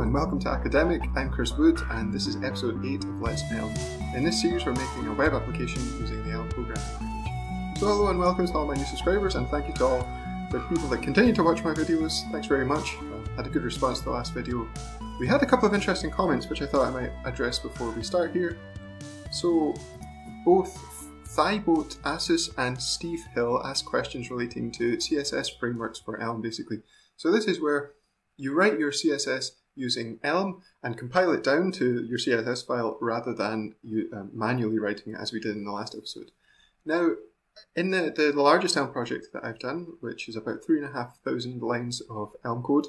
and welcome to Academic. I'm Chris Wood and this is episode 8 of Let's Elm. In this series we're making a web application using the Elm programming language. So hello and welcome to all my new subscribers, and thank you to all the people that continue to watch my videos. Thanks very much. Had a good response to the last video. We had a couple of interesting comments which I thought I might address before we start here. So both Thighboat Asus and Steve Hill asked questions relating to CSS frameworks for Elm basically. So this is where you write your CSS using Elm and compile it down to your CSS file rather than you manually writing it as we did in the last episode. Now, in the largest Elm project that I've done, which is about 3,500 lines of Elm code,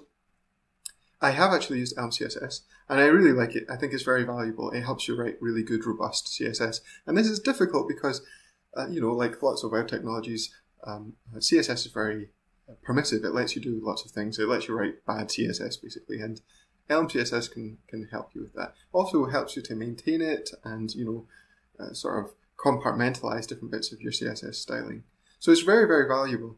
I have actually used Elm CSS and I really like it. I think it's very valuable. It helps you write really good, robust CSS. And this is difficult because, like lots of web technologies, CSS is very permissive. It lets you do lots of things. It lets you write bad CSS basically, and Elm CSS can help you with that. Also helps you to maintain it and sort of compartmentalize different bits of your CSS styling. So it's very, very valuable.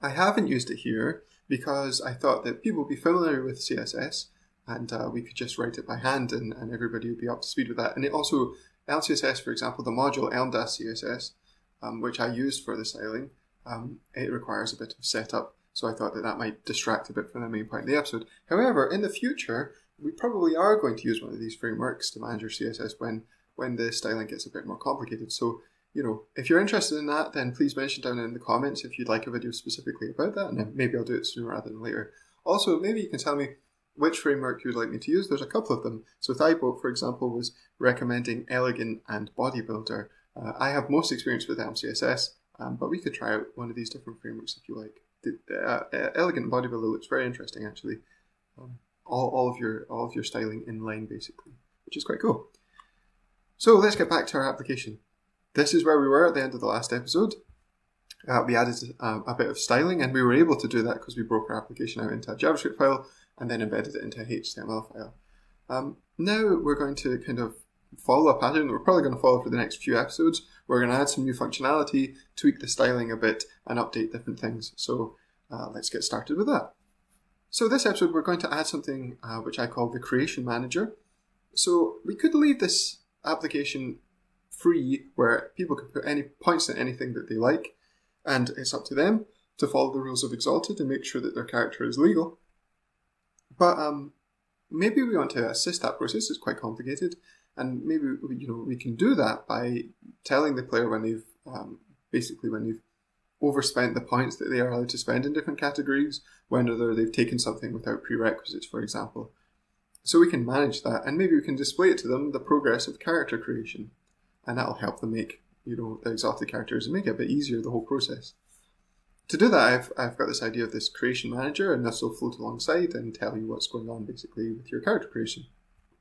I haven't used it here because I thought that people would be familiar with CSS and we could just write it by hand and everybody would be up to speed with that. And it also, Elm CSS, for example, the module elm-css, which I used for the styling, it requires a bit of setup, so I thought that might distract a bit from the main point of the episode. However, in the future, we probably are going to use one of these frameworks to manage your CSS when the styling gets a bit more complicated. So, if you're interested in that, then please mention down in the comments if you'd like a video specifically about that, and then maybe I'll do it sooner rather than later. Also, maybe you can tell me which framework you'd like me to use. There's a couple of them. So Thighboat, for example, was recommending Elegant and Bodybuilder. I have most experience with Elm CSS, but we could try out one of these different frameworks if you like. The Elegant Bodybuilder looks very interesting actually. All of your styling in line basically, which is quite cool. So let's get back to our application. This is where we were at the end of the last episode. We added a bit of styling, and we were able to do that because we broke our application out into a JavaScript file and then embedded it into a HTML file. Now we're going to kind of follow a pattern that we're probably going to follow for the next few episodes. We're going to add some new functionality, tweak the styling a bit, and update different things. So let's get started with that. So this episode we're going to add something which I call the Creation Manager. So we could leave this application free where people can put any points in anything that they like, and it's up to them to follow the rules of Exalted and make sure that their character is legal. But maybe we want to assist that process. It's quite complicated. And maybe we can do that by telling the player when they've overspent the points that they are allowed to spend in different categories, whether they've taken something without prerequisites, for example. So we can manage that, and maybe we can display it to them the progress of character creation, and that'll help them make the exalted characters and make it a bit easier the whole process. To do that, I've got this idea of this creation manager, and this will float alongside and tell you what's going on basically with your character creation.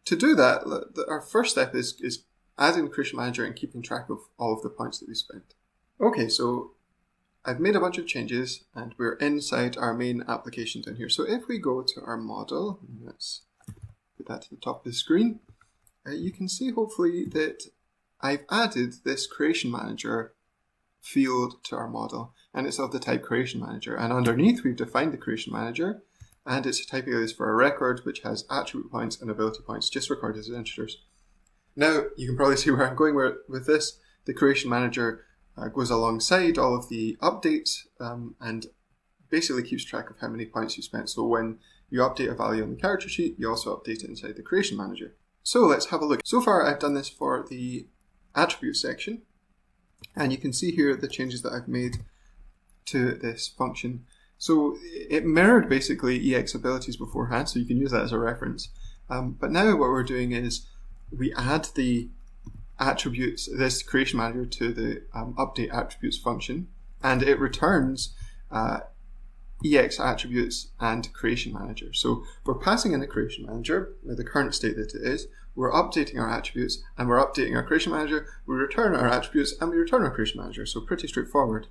To do that, our first step is adding the creation manager and keeping track of all of the points that we spent. Okay, so I've made a bunch of changes and we're inside our main application down here. So if we go to our model, let's put that to the top of the screen, you can see hopefully that I've added this creation manager field to our model, and it's of the type creation manager. And underneath we've defined the creation manager, and it's typing this for a record which has attribute points and ability points just recorded as integers. Now you can probably see where I'm going with this. The creation manager goes alongside all of the updates and basically keeps track of how many points you spent. So when you update a value on the character sheet, you also update it inside the creation manager. So let's have a look. So far I've done this for the attribute section, and you can see here the changes that I've made to this function. So it mirrored basically EX abilities beforehand, so you can use that as a reference. But now what we're doing is we add the attributes, this creation manager, to the update attributes function, and it returns EX attributes and creation manager. So we're passing in the creation manager with the current state that it is. We're updating our attributes and we're updating our creation manager. We return our attributes and we return our creation manager. So pretty straightforward.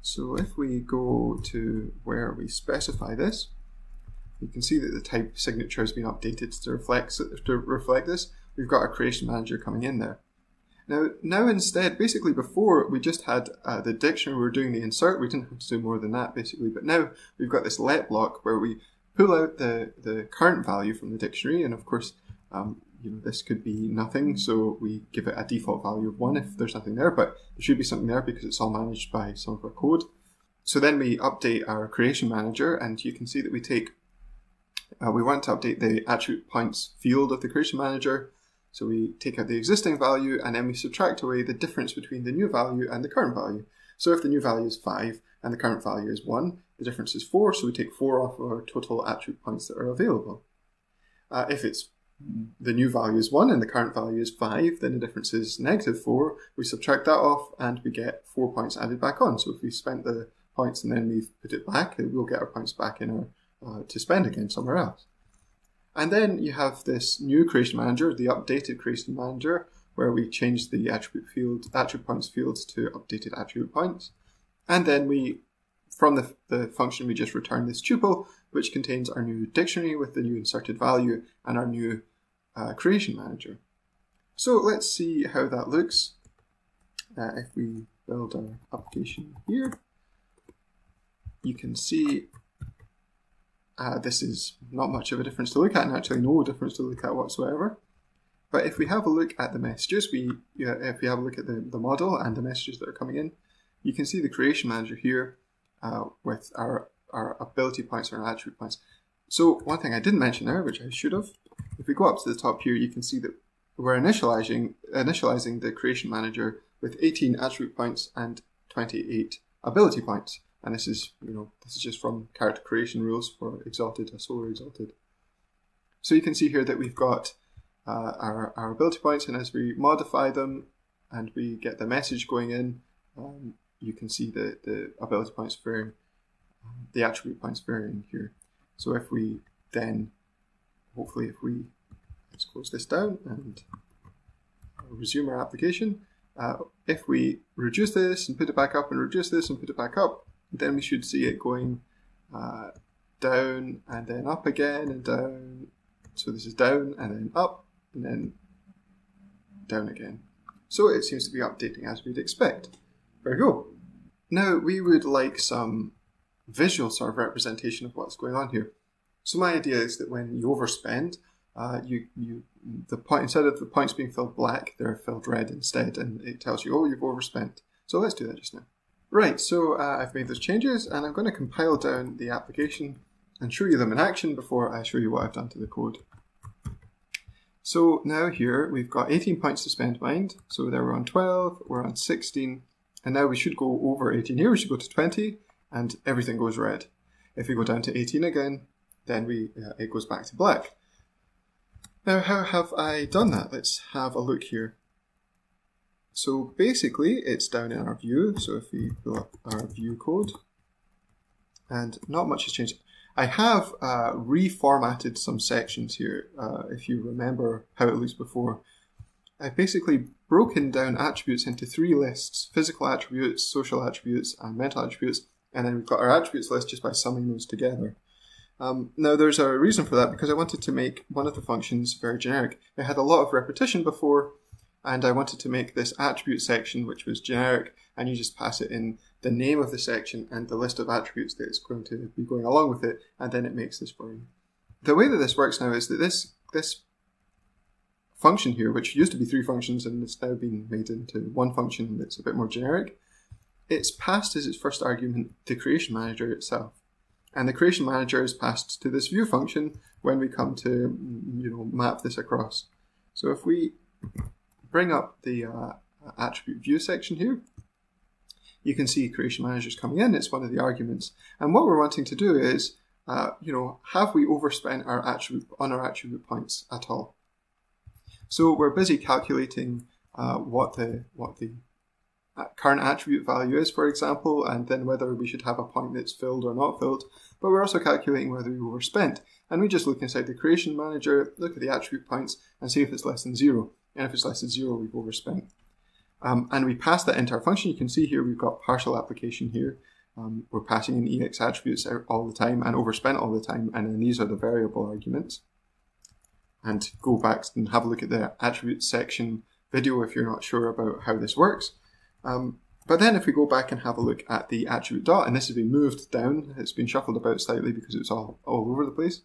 So if we go to where we specify this, you can see that the type signature has been updated to reflect this. We've got our creation manager coming in there. Now instead, basically before we just had the dictionary, we were doing the insert. We didn't have to do more than that basically. But now we've got this let block where we pull out the current value from the dictionary, and of course, this could be nothing, so we give it a default value of 1 if there's nothing there, but there should be something there because it's all managed by some of our code. So then we update our creation manager, and you can see that we want to update the attribute points field of the creation manager. So we take out the existing value, and then we subtract away the difference between the new value and the current value. So if the new value is 5 and the current value is 1, the difference is 4, so we take 4 off of our total attribute points that are available. If the new value is 1 and the current value is 5, then the difference is -4. We subtract that off and we get 4 points added back on. So if we spent the points and then we've put it back, we'll get our points back in our to spend again somewhere else. And then you have this new creation manager, the updated creation manager, where we change the attribute points fields to updated attribute points. And then from the function, we just return this tuple, which contains our new dictionary with the new inserted value and our new creation manager. So let's see how that looks if we build our application here. You can see this is not much of a difference to look at, and actually no difference to look at whatsoever. But if we have a look at the messages, if we have a look at the model and the messages that are coming in, you can see the creation manager here with our ability points and our attribute points. So one thing I didn't mention there, which I should have, if we go up to the top here, you can see that we're initializing the creation manager with 18 attribute points and 28 ability points. And this is just from character creation rules for Exalted, Solar Exalted. So you can see here that we've got our ability points, and as we modify them and we get the message going in, you can see the ability points varying, the attribute points varying here. So if we then, hopefully let's close this down and resume our application. If we reduce this and put it back up and reduce this and put it back up, then we should see it going down and then up again and down. So this is down and then up and then down again. So it seems to be updating as we'd expect. There we go. Now we would like some visual sort of representation of what's going on here. So my idea is that when you overspend, instead of the points being filled black, they're filled red instead, and it tells you, oh, you've overspent. So let's do that just now. Right, so I've made those changes, and I'm going to compile down the application and show you them in action before I show you what I've done to the code. So now here we've got 18 points to spend mind. So there we're on 12, we're on 16, and now we should go over 18 here. We should go to 20, and everything goes red. If we go down to 18 again, then it goes back to black. Now, how have I done that? Let's have a look here. So basically, it's down in our view. So if we pull up our view code, and not much has changed. I have reformatted some sections here, if you remember how it looks before. I've basically broken down attributes into 3 lists: physical attributes, social attributes, and mental attributes. And then we've got our attributes list just by summing those together. Now there's a reason for that, because I wanted to make one of the functions very generic. It had a lot of repetition before, and I wanted to make this attribute section, which was generic, and you just pass it in the name of the section and the list of attributes that it's going to be going along with it, and then it makes this for you. The way that this works now is that this function here, which used to be 3 functions and it's now been made into 1 function that's a bit more generic, it's passed as its first argument the creation manager itself. And the creation manager is passed to this view function when we come to map this across. So if we bring up the attribute view section here, you can see creation manager is coming in. It's one of the arguments. And what we're wanting to do is, have we overspent our attribute points at all? So we're busy calculating what the current attribute value is, for example, and then whether we should have a point that's filled or not filled. But we're also calculating whether we overspent. And we just look inside the creation manager, look at the attribute points, and see if it's less than 0. And if it's less than 0, we've overspent. And we pass that into our function. You can see here we've got partial application here. We're passing in EX attributes all the time and overspent all the time, and then these are the variable arguments. And go back and have a look at the attribute section video if you're not sure about how this works. But then if we go back and have a look at the attribute dot, and this has been moved down, it's been shuffled about slightly because it's all over the place,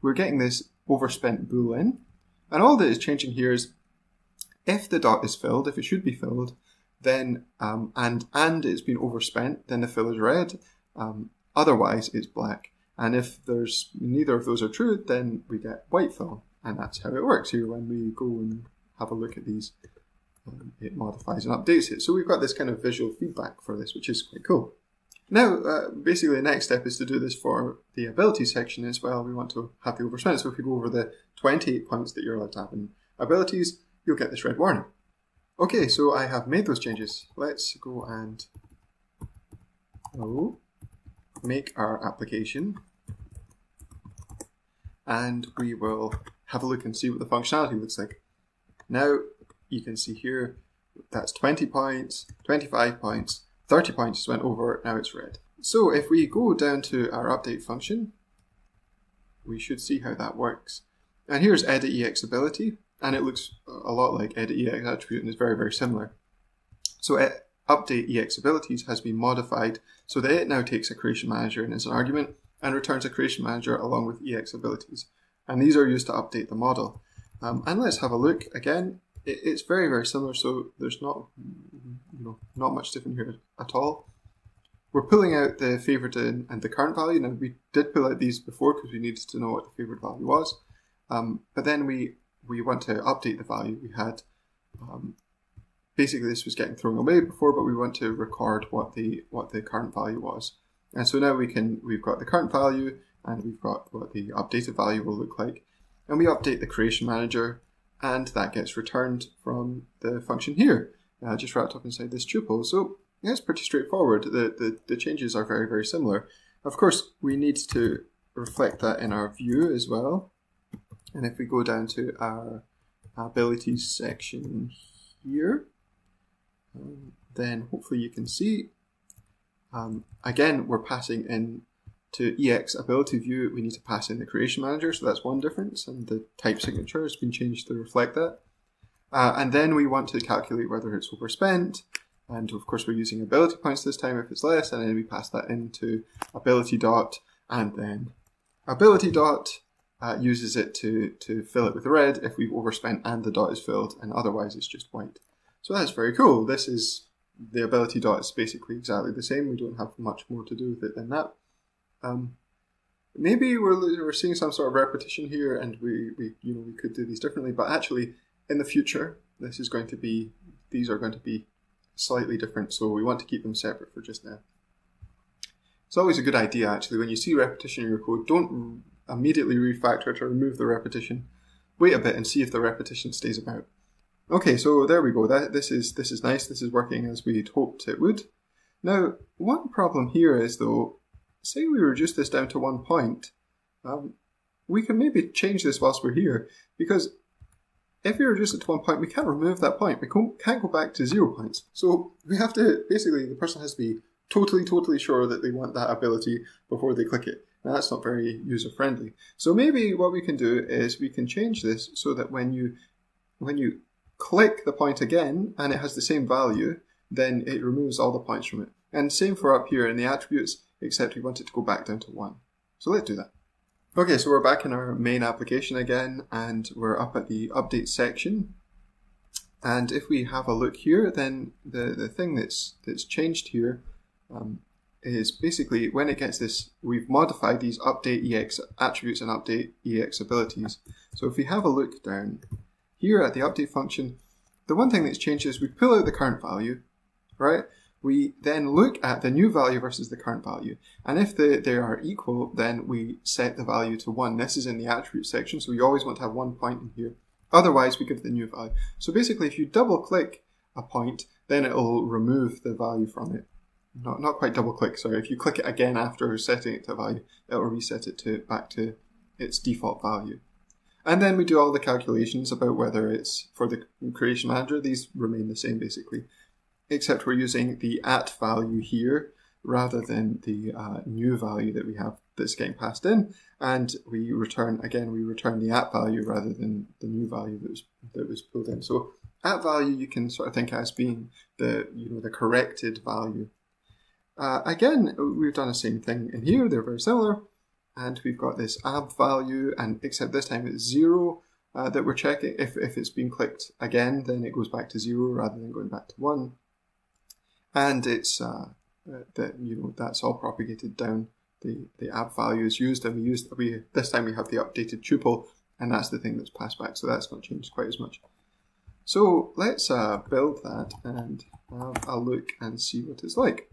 we're getting this overspent boolean. And all that is changing here is if the dot is filled, if it should be filled, then and it's been overspent, then the fill is red. Otherwise, it's black. And if there's neither of those are true, then we get white fill. And that's how it works here when we go and have a look at these. It modifies and updates it. So we've got this kind of visual feedback for this, which is quite cool. Now, basically the next step is to do this for the ability section as well. We want to have the overspent. So if you go over the 28 points that you're allowed to have in abilities, you'll get this red warning. Okay, so I have made those changes. Let's go and make our application. And we will have a look and see what the functionality looks like. Now, you can see here, that's 20 points, 25 points, 30 points just went over, now it's red. So if we go down to our update function, we should see how that works. And here's edit EX ability, and it looks a lot like edit EX attribute and is very, very similar. So update EX abilities has been modified so that it now takes a creation manager in as an argument and returns a creation manager along with EX abilities. And these are used to update the model. And let's have a look again. It's very, very similar, so there's not much different here at all. We're pulling out the favorite and the current value. Now, we did pull out these before because we needed to know what the favorite value was. But then we want to update the value. We had, basically this was getting thrown away before, but we want to record what the current value was. And so now we've got the current value and we've got what the updated value will look like. And we update the creation manager, and that gets returned from the function here, just wrapped up inside this tuple. So yeah, it's pretty straightforward. The changes are very, very similar. Of course, we need to reflect that in our view as well. And if we go down to our abilities section here, then hopefully you can see, again, we're passing in to EX ability view, we need to pass in the creation manager, so that's one difference, and the type signature has been changed to reflect that. And then we want to calculate whether it's overspent, and of course we're using ability points this time if it's less, and then we pass that into ability dot, and then ability dot uses it to fill it with red if we've overspent and the dot is filled, and otherwise it's just white. So that's very cool. This is, the ability dot is basically exactly the same. We don't have much more to do with it than that. Maybe we're seeing some sort of repetition here, and we could do these differently. But actually, in the future, these are going to be slightly different. So we want to keep them separate for just now. It's always a good idea, actually, when you see repetition in your code, don't immediately refactor it or remove the repetition. Wait a bit and see if the repetition stays about. Okay, so there we go. This is nice. This is working as we'd hoped it would. Now, one problem here is though, say we reduce this down to 1 point, we can maybe change this whilst we're here, because if we reduce it to 1 point, we can't remove that point. We can't go back to 0 points. So we have to, basically, the person has to be totally sure that they want that ability before they click it. Now, that's not very user-friendly. So maybe what we can do is we can change this so that when you click the point again and it has the same value, then it removes all the points from it. And same for up here in the attributes, except we want it to go back down to 1. So let's do that. Okay, so we're back in our main application again, and we're up at the update section. And if we have a look here, then the thing that's changed here is basically when it gets this, we've modified these update EX attributes and update EX abilities. So if we have a look down here at the update function, the one thing that's changed is we pull out the current value, right? We then look at the new value versus the current value. And if they are equal, then we set the value to 1. This is in the attribute section, so we always want to have 1 point in here. Otherwise, we give the new value. So basically, if you double click a point, then it'll remove the value from it. Not quite double click, sorry. If you click it again after setting it to a value, it'll reset it back to its default value. And then we do all the calculations about whether it's for the creation manager. These remain the same basically, except we're using the at value here rather than the new value that we have that's getting passed in. And we return the at value rather than the new value that was pulled in. So at value you can sort of think as being the corrected value. Again, we've done the same thing in here. They're very similar, and we've got this ab value, and except this time it's 0 that we're checking. If it's been clicked again, then it goes back to 0 rather than going back to 1, and it's that's all propagated down. The ab value is used, and this time we have the updated tuple, and that's the thing that's passed back, so that's not changed quite as much. So let's build that and have a look and see what it's like.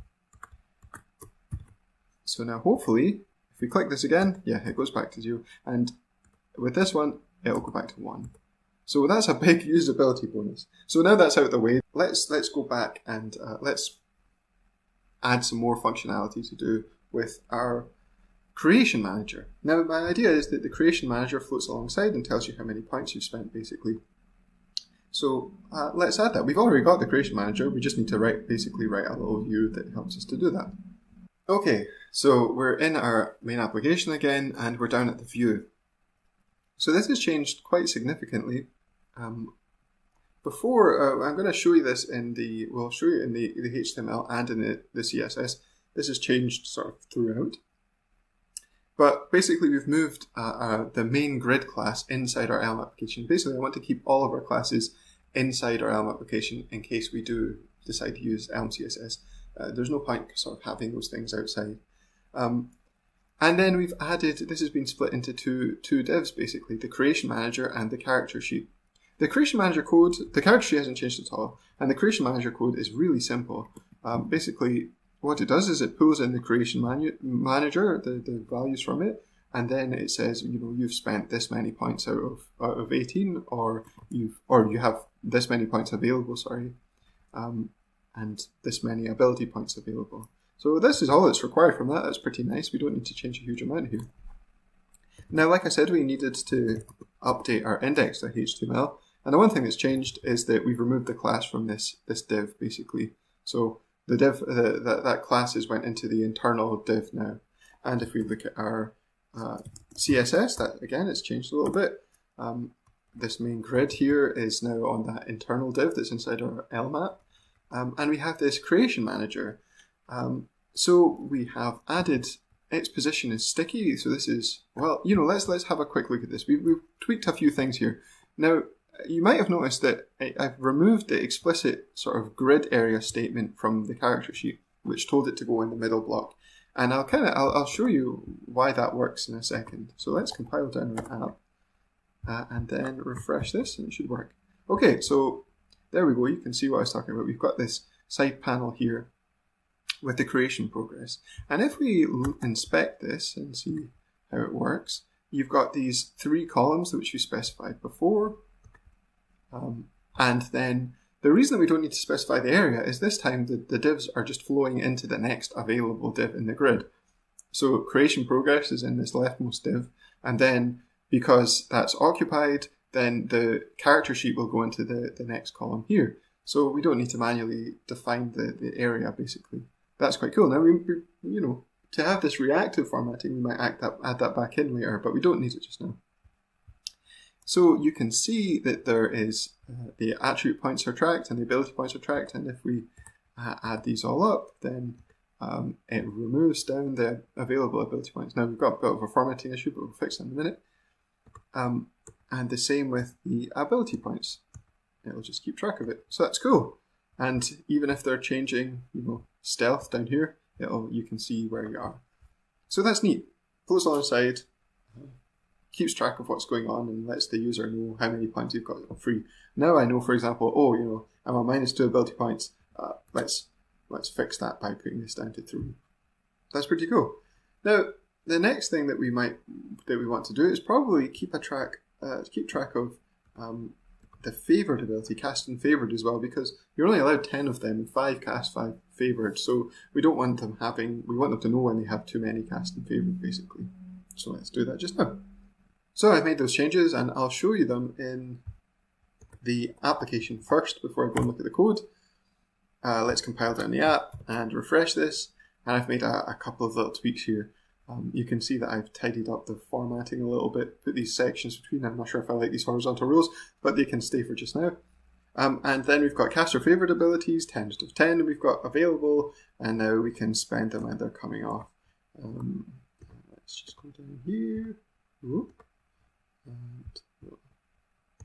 So now hopefully, if we click this again, yeah, it goes back to 0, and with this one, it'll go back to 1. So that's a big usability bonus. So now that's out of the way, let's go back and let's add some more functionality to do with our creation manager. Now my idea is that the creation manager floats alongside and tells you how many points you've spent basically. So let's add that. We've already got the creation manager, we just need to write a little view that helps us to do that. Okay, so we're in our main application again and we're down at the view. So this has changed quite significantly. Before, I'm going to show you this we'll show you in the HTML and in the CSS. This has changed sort of throughout. But basically we've moved the main grid class inside our Elm application. Basically I want to keep all of our classes inside our Elm application in case we do decide to use Elm CSS. There's no point sort of having those things outside. And then we've added, this has been split into two divs basically, the creation manager and the character sheet. The creation manager code, the character sheet hasn't changed at all, and the creation manager code is really simple. Basically, what it does is it pulls in the creation manager, the values from it, and then it says, you've spent this many points out of 18, or you have this many points available, and this many ability points available. So this is all that's required from that. That's pretty nice. We don't need to change a huge amount here. Now, like I said, we needed to update our index.html, and the one thing that's changed is that we've removed the class from this div, basically. So the div, that classes went into the internal div now. And if we look at our CSS, that again, it's changed a little bit. This main grid here is now on that internal div that's inside our Elm app. And we have this creation manager. So we have added its position is sticky. So this is, well, let's have a quick look at this. We've tweaked a few things here. Now, you might have noticed that I've removed the explicit sort of grid area statement from the character sheet, which told it to go in the middle block. And I'll show you why that works in a second. So let's compile down our app and then refresh this and it should work. Okay, so there we go. You can see what I was talking about. We've got this side panel here with the creation progress. And if we inspect this and see how it works, you've got these 3 columns which we specified before. And then the reason that we don't need to specify the area is this time the divs are just flowing into the next available div in the grid. So creation progress is in this leftmost div, and then because that's occupied, then the character sheet will go into the next column here. So we don't need to manually define the area basically. That's quite cool. Now to have this reactive formatting, we might add that back in later, but we don't need it just now. So you can see that there is the attribute points are tracked and the ability points are tracked, and if we add these all up, then it removes down the available ability points. Now we've got a bit of a formatting issue, but we'll fix that in a minute. And the same with the ability points. It'll just keep track of it. So that's cool. And even if they're changing, stealth down here, you can see where you are. So that's neat. Floats alongside, keeps track of what's going on and lets the user know how many points you've got free. Now I know, for example, I'm on -2 ability points. Let's fix that by putting this down to 3. That's pretty cool. Now, the next thing that we want to do is probably keep track of the favored ability, cast and favored as well, because you're only allowed 10 of them, 5 cast, 5 favored. So we don't want them we want them to know when they have too many cast and favored, basically. So let's do that just now. So I've made those changes and I'll show you them in the application first before I go and look at the code. Let's compile down the app and refresh this. And I've made a couple of little tweaks here. You can see that I've tidied up the formatting a little bit, put these sections between. I'm not sure if I like these horizontal rows, but they can stay for just now. And then we've got caster favored abilities, 10 out of 10 we've got available, and now we can spend them when they're coming off. Let's just go down here. Whoop. And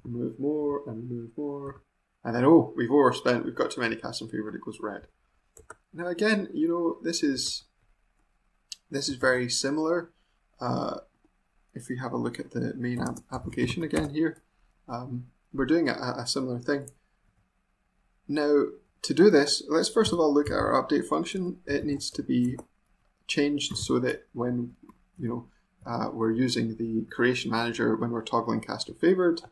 remove more and remove more. And then, we've overspent, we've got too many custom favored, it goes red. Now again, this is very similar. If we have a look at the main application again here, we're doing a similar thing. Now, to do this, let's first of all look at our update function. It needs to be changed so that when we're using the creation manager when we're toggling caster favored,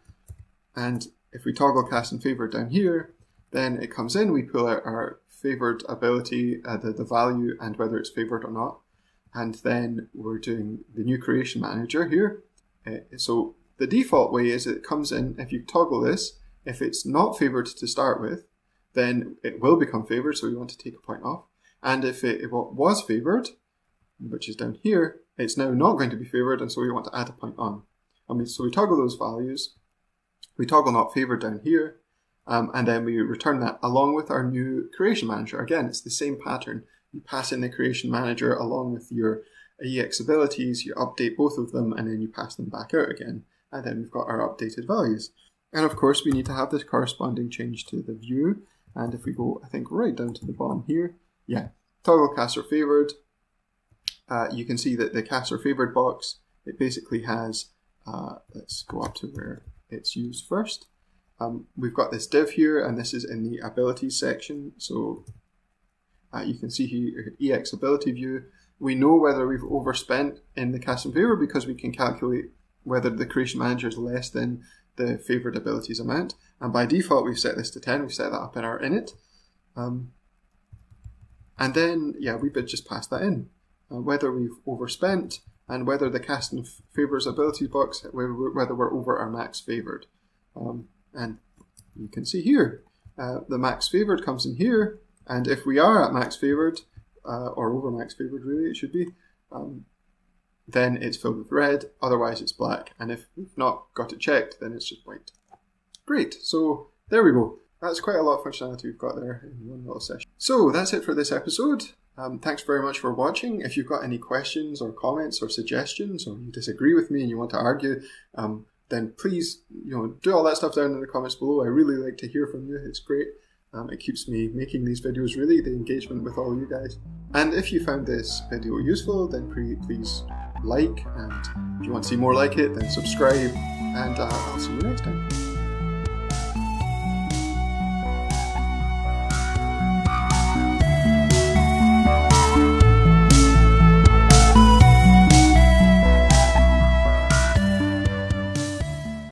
and if we toggle cast and favored down here, then it comes in, we pull out our favored ability, the value and whether it's favored or not, and then we're doing the new creation manager here. So the default way is it comes in, if you toggle this, if it's not favored to start with, then it will become favored, so we want to take a point off. And if it was favored, which is down here, it's now not going to be favored, and so we want to add a point on. So we toggle those values, we toggle not favored down here, and then we return that along with our new creation manager. Again, it's the same pattern. You pass in the creation manager along with your EX abilities, you update both of them, and then you pass them back out again. And then we've got our updated values. And of course, we need to have this corresponding change to the view. And if we go, I think, right down to the bottom here, toggle caster favored, you can see that the caster favored box, it basically has, let's go up to where it's used first. We've got this div here, and this is in the abilities section. So you can see here, EX ability view. We know whether we've overspent in the cast and favor because we can calculate whether the creation manager is less than the favored abilities amount. And by default, we've set this to 10. We've set that up in our init. And then, we would just pass that in. Whether we've overspent and whether the cast and favors abilities box, whether we're over our max favored. And you can see here, the max favored comes in here. And if we are at max favored, or over max favored really, it should be, then it's filled with red, otherwise it's black. And if we've not got it checked, then it's just white. Great, so there we go. That's quite a lot of functionality we've got there in one little session. So that's it for this episode. Thanks very much for watching. If you've got any questions or comments or suggestions, or you disagree with me and you want to argue, then please, do all that stuff down in the comments below. I really like to hear from you. It's great. It keeps me making these videos, really, the engagement with all you guys. And if you found this video useful, then please like, and if you want to see more like it, then subscribe, and I'll see you next time.